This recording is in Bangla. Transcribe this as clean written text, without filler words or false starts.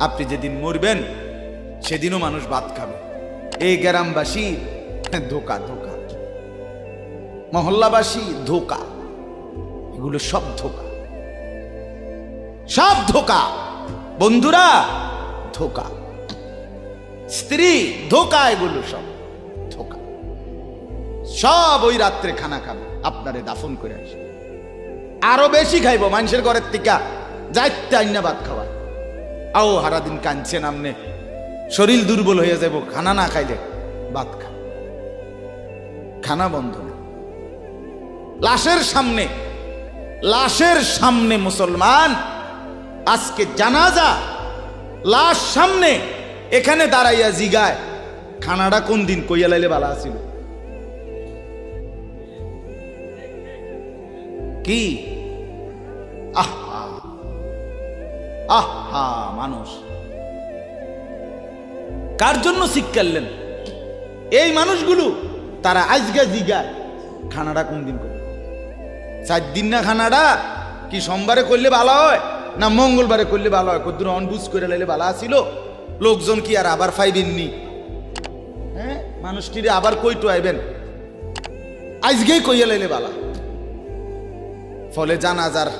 আপনি যেদিন মরবেন সেদিনও মানুষ ভাত খাবে। এই গ্রামবাসী ধোকা ধোকা, মহল্লাবাসী ধোকা, এগুলো সব ধোকা, সব ধোকা। বন্ধুরা ধোকা, স্ত্রী ধোকা, এগুলো সব ধোকা। সব ওই রাত্রে খানা খাবে, আপনারে দাফন করে আসে, আরো বেশি খাইব মানুষের ঘরের থেকে যাইতে আইনা ভাত খাওয়া। আও হারাদিন কাঁদছেন আমনে, শরীর দুর্বল হয়ে যাব খানা না খাইলে। ভাত খা, খানা বন্ধ। লাশের সামনে, লাশের সামনে মুসলমান আজকে জানাজা, লাশ সামনে, এখানে দাঁড়াইয়া জিগায় খানাটা কোন দিন কইয়া লাইলে ভালো আছিল। কি আহা আহা, মানুষ কার জন্য শিক্ষালেন? এই মানুষগুলো তারা আজকে জিগায় খানাটা কোন দিন করবে। 4 দিন না খানাটা কি সোমবারে করলে ভালো হয় না মঙ্গলবারে করলে ভালো হয়? কদ্দুর অনবুঝ করে লাইলে ভালো আসিল, লোকজন কি আর আবার পাইবেননি? হ্যাঁ, মানুষটিরে আবার কইটো আইবেন, আজকেই কইয়া লাইলে ভালো। ফলে জানাজার